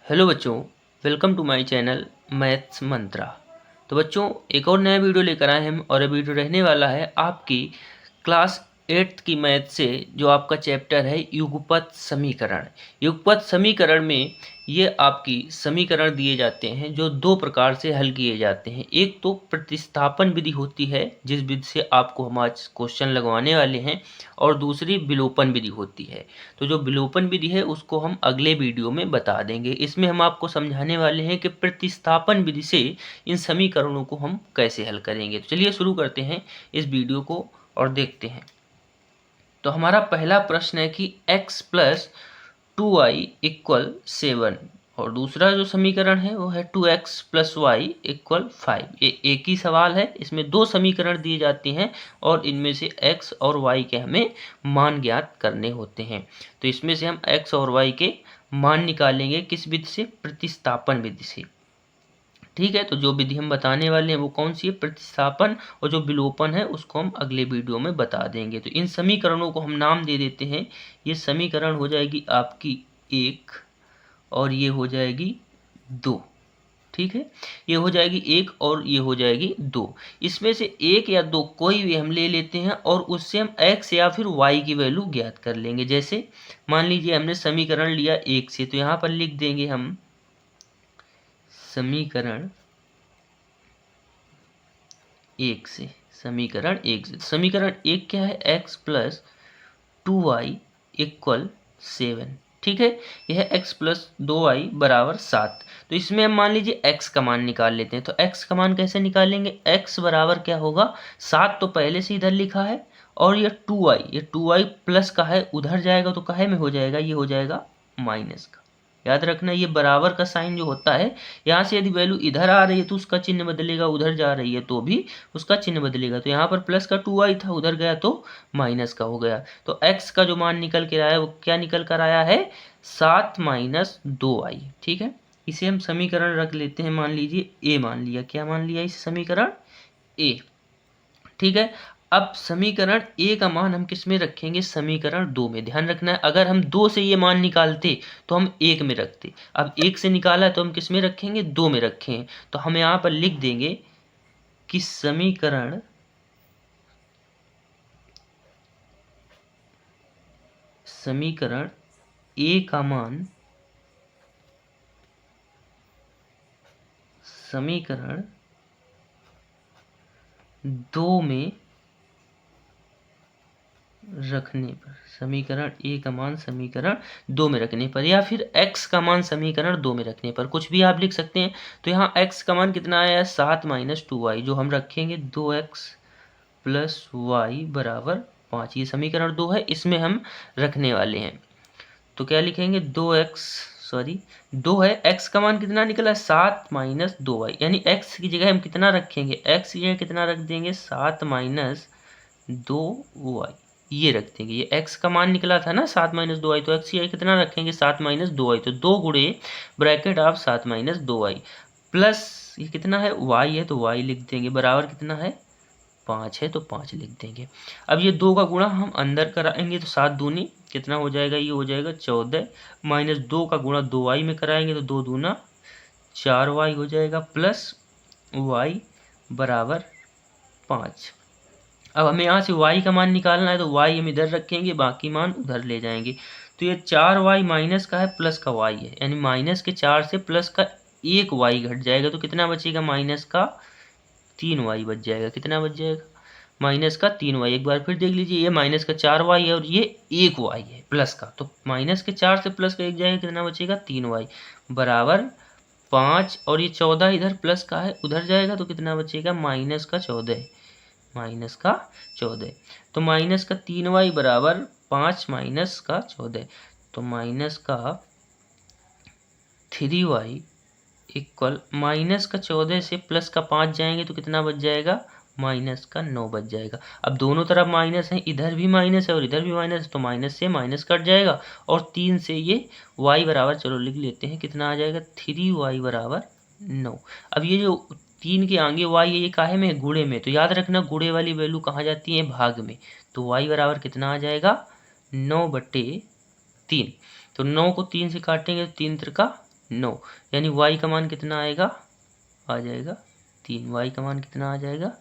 Hello बच्चों, welcome to my channel maths Mantra. तो बच्चों, एक और नया वीडियो लेकर आए हम और ये वीडियो रहने वाला है आपकी क्लास 8th की मैथ से जो आपका चैप्टर है युगपत समीकरण। युगपत समीकरण में ये आपकी समीकरण दिए जाते हैं जो दो प्रकार से हल किए जाते हैं। एक तो प्रतिस्थापन विधि होती है जिस विधि से आपको हम आज क्वेश्चन लगवाने वाले हैं, और दूसरी विलोपन विधि होती है। तो जो विलोपन विधि है उसको हम अगले वीडियो में बता देंगे। इसमें हम आपको समझाने वाले हैं कि प्रतिस्थापन विधि से इन समीकरणों को हम कैसे हल करेंगे। तो चलिए शुरू करते हैं इस वीडियो को और देखते हैं। तो हमारा पहला प्रश्न है कि x प्लस 2y इक्वल 7 और दूसरा जो समीकरण है वो है 2x प्लस वाई इक्वल 5। ये एक ही सवाल है, इसमें दो समीकरण दिए जाते हैं और इनमें से x और y के हमें मान ज्ञात करने होते हैं। तो इसमें से हम x और y के मान निकालेंगे किस विधि से? प्रतिस्थापन विधि से। ठीक है, तो जो विधि हम बताने वाले हैं वो कौन सी है? प्रतिस्थापन। और जो विलोपन है उसको हम अगले वीडियो में बता देंगे। तो इन समीकरणों को हम नाम दे देते हैं। ये समीकरण हो जाएगी आपकी 1 और ये हो जाएगी 2। ठीक है, ये हो जाएगी 1 और ये हो जाएगी 2। इसमें से 1 या 2 कोई भी हम ले लेते हैं और उससे हम x या फिर y की वैल्यू ज्ञात कर लेंगे। जैसे मान लीजिए हमने समीकरण लिया 1 से, तो यहाँ पर लिख देंगे हम समीकरण 1 से। समीकरण 1 से, समीकरण 1 क्या है? x plus 2y equal 7। ठीक है, यह x प्लस 2y बराबर 7। तो इसमें हम मान लीजिए x का मान निकाल लेते हैं। तो x का मान कैसे निकालेंगे? x बराबर क्या होगा? 7 तो पहले से इधर लिखा है और ये 2y प्लस का है, उधर जाएगा तो काहे में हो जाएगा? ये हो जाएगा माइनस का। याद रखना, ये बराबर का साइन जो होता है, यहाँ से यदि वैल्यू इधर आ रही है तो उसका चिन्ह बदलेगा, उधर जा रही है तो भी उसका चिन्ह बदलेगा। तो यहाँ पर प्लस का 2y था, उधर गया तो माइनस का हो गया। तो x का जो मान निकल के आया वो क्या निकल कर आया है? 7 माइनस 2y। ठीक है, इसे हम समीकरण रख लेते हैं, मान लीजिए a मान लिया। क्या मान लिया? इसे समीकरण a। ठीक है, अब समीकरण a का मान हम किस में रखेंगे? समीकरण 2 में। ध्यान रखना है, अगर हम 2 से ये मान निकालते तो हम 1 में रखते। अब 1 से निकाला है तो हम किस में रखेंगे? 2 में रखें। तो हम यहाँ पर लिख देंगे कि समीकरण a का मान समीकरण 2 में रखने पर, समीकरण a का मान समीकरण 2 में रखने पर, या फिर x का मान समीकरण 2 में रखने पर, कुछ भी आप लिख सकते हैं। तो यहाँ x का मान कितना आया है? 7 माइनस 2y, जो हम रखेंगे 2x प्लस वाई बराबर 5। ये समीकरण 2 है, इसमें हम रखने वाले हैं। तो क्या लिखेंगे? 2 है, x का मान कितना निकला? 7 माइनस 2y, यानी x की जगह हम कितना रखेंगे? x की जगह कितना रख देंगे? 7 माइनस 2y, ये रख देंगे। ये x का मान निकला था ना 7 माइनस 2y, तो x की जगह कितना रखेंगे? 7 माइनस 2y। तो 2 गुणे ब्रैकेट आप 7 माइनस 2y प्लस ये कितना है? y है तो y लिख देंगे, बराबर कितना है? 5 है तो 5 लिख देंगे। अब ये 2 का गुणा हम अंदर कराएंगे तो 7 दूनी कितना हो जाएगा? ये हो जाएगा 14 माइनस 2 का गुणा 2y में कराएंगे तो 2 दूना 4y हो जाएगा, प्लस y बराबर 5। अब हमें यहाँ से y का मान निकालना है तो y हम इधर रखेंगे, बाकी मान उधर ले जाएंगे। तो ये 4y माइनस का है, प्लस का y है, यानी माइनस के 4 से प्लस का 1y घट जाएगा तो कितना बचेगा? माइनस का 3y बच जाएगा। कितना बच जाएगा? माइनस का 3y। एक बार फिर देख लीजिए, ये माइनस का 4y है और ये 1y है प्लस का, तो माइनस के 4 से प्लस का 1 जाएगा, कितना बचेगा? 3y बराबर 5। और ये 14 इधर प्लस का है, उधर जाएगा तो कितना बचेगा? माइनस का 14। तो माइनस का 3y बराबर 5 माइनस का 14, तो माइनस का 3y इक्वल माइनस का 14 से प्लस का 5 जाएंगे तो कितना बच जाएगा? माइनस का 9 बच जाएगा। अब दोनों तरफ माइनस है, इधर भी माइनस है और इधर भी माइनस है, तो माइनस से माइनस कट जाएगा और 3 से ये y बराबर, चलो लिख लेते हैं, कितना आ जाएगा? 3y बराबर 9। अब ये जो 3 के आगे y है, ये काहे में? गुणे में। तो याद रखना, गुणे वाली वैल्यू कहाँ जाती है? भाग में। तो y बराबर कितना आ जाएगा? 9/3। तो 9 को 3 से काटेंगे तो 3 त्रिका 9, यानी y का मान कितना आएगा, आ जाएगा 3। y का मान कितना आ जाएगा,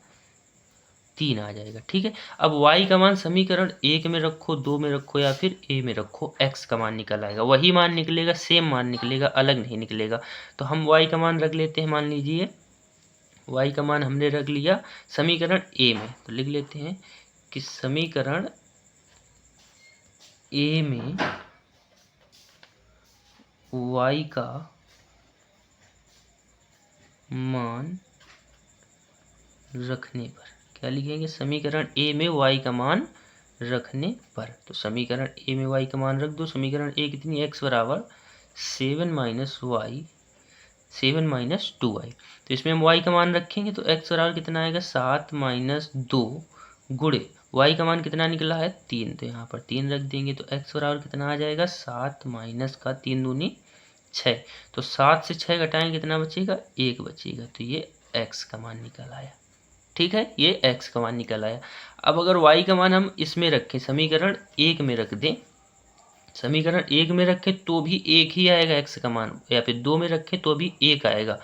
3 आ जाएगा। ठीक है, अब y का मान समीकरण 1 में रखो, 2 में रखो या फिर a में रखो, x का मान निकल आएगा, वही मान निकलेगा, सेम मान निकलेगा, अलग नहीं निकलेगा। तो हम y का मान रख लेते हैं, मान लीजिए y का मान हमने रख लिया समीकरण a में, तो लिख लेते हैं कि समीकरण a में y का मान रखने पर, क्या लिखेंगे, समीकरण a में y का मान रखने पर। तो समीकरण a में y का मान रख दो। समीकरण a कितनी, x बराबर 7 माइनस 2y। तो इसमें हम y का मान रखेंगे तो x बराबर कितना आएगा, 7 माइनस 2 गुणे y का मान कितना निकला है, 3, तो यहाँ पर 3 रख देंगे। तो x बराबर कितना आ जाएगा, 7 माइनस का 3 दूनी 6। तो 7 से 6 घटाएंगे कितना बचेगा, 1 बचेगा। तो ये x का मान निकल आया। ठीक है, ये x का मान निकल आया। अब अगर y का मान हम इसमें रखें, समीकरण 1 में रख दें, समीकरण 1 में रखें तो भी 1 ही आएगा x का मान, या फिर 2 में रखें तो भी 1 आएगा।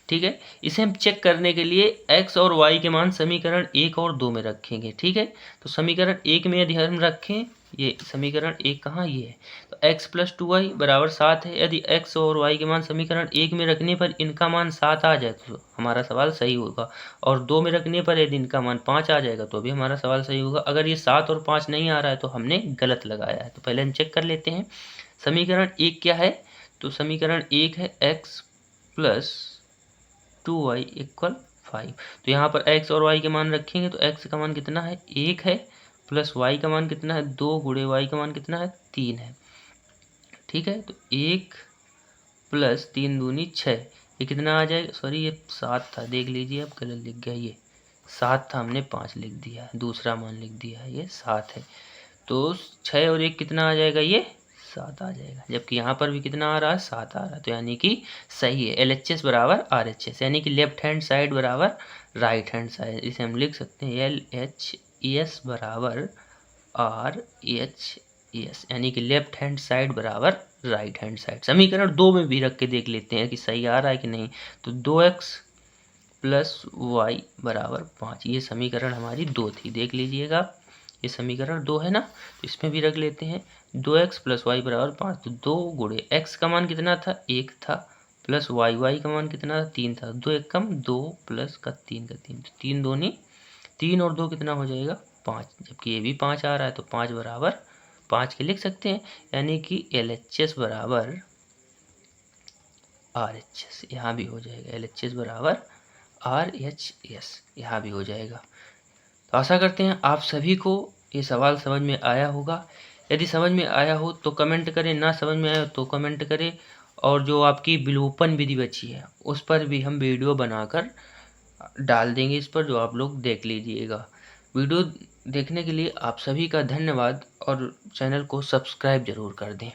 ठीक है, इसे हम चेक करने के लिए x और y के मान समीकरण 1 और 2 में रखेंगे। ठीक है, तो समीकरण 1 में यदि हम रखें, ये समीकरण 1 कहाँ, ये है, तो x प्लस 2y बराबर 7 है। यदि x और y के मान समीकरण 1 में रखने पर इनका मान 7 आ जाए तो हमारा सवाल सही होगा, और 2 में रखने पर यदि इनका मान 5 आ जाएगा तो भी हमारा सवाल सही होगा। अगर ये 7 और 5 नहीं आ रहा है तो हमने गलत लगाया है। तो पहले हम चेक कर लेते हैं समीकरण 1 क्या है। तो समीकरण 1 है x प्लस 2y इक्वल 5। तो यहाँ पर x और y के मान रखेंगे तो x का मान कितना है, 1 है, प्लस y का मान कितना है, 2 गुणे y का मान कितना है, 3 है। ठीक है, तो 1 प्लस 3 दूनी 6, ये कितना आ जाएगा, सॉरी ये 7 था, देख लीजिए अब गलत लिख गया, ये 7 था, हमने 5 लिख दिया है, दूसरा मान लिख दिया है, ये 7 है। तो 6 और 1 कितना आ जाएगा, ये 7 आ जाएगा, जबकि यहाँ पर भी कितना आ रहा है, 7 आ रहा है। तो यानी कि सही है, LHS बराबर RHS, यानी कि लेफ्ट हैंड साइड बराबर राइट हैंड साइड। इसे हम लिख सकते हैं LHS बराबर RHS, यानी कि लेफ्ट हैंड साइड बराबर राइट हैंड साइड। समीकरण 2 में भी रख के देख लेते हैं कि सही आ रहा है कि नहीं। तो 2x प्लस वाई बराबर 5, ये समीकरण हमारी 2 थी, देख लीजिएगा, ये समीकरण 2 है ना। तो इसमें भी रख लेते हैं 2x प्लस वाई बराबर 5। तो 2 गुणे x का मान कितना था, 1 था, प्लस y का मान कितना था, 3 था, 2 1 कम 2 प्लस का 3 का 3, तो 3 दूनी 3 और 2 कितना हो जाएगा, 5, जबकि ये भी 5 आ रहा है तो 5 बराबर 5 के लिख सकते हैं। यानी कि LHS बराबर RHS, यहाँ भी हो जाएगा, LHS बराबर RHS, यहाँ भी हो जाएगा। तो आशा करते हैं आप सभी को ये सवाल समझ में आया होगा। यदि समझ में आया हो तो कमेंट करें, ना समझ में आया हो तो कमेंट करें। और जो आपकी विलोपन विधि बची है उस पर भी हम वीडियो बनाकर डाल देंगे, इस पर जो आप लोग देख लीजिएगा। वीडियो देखने के लिए आप सभी का धन्यवाद, और चैनल को सब्सक्राइब ज़रूर कर दें।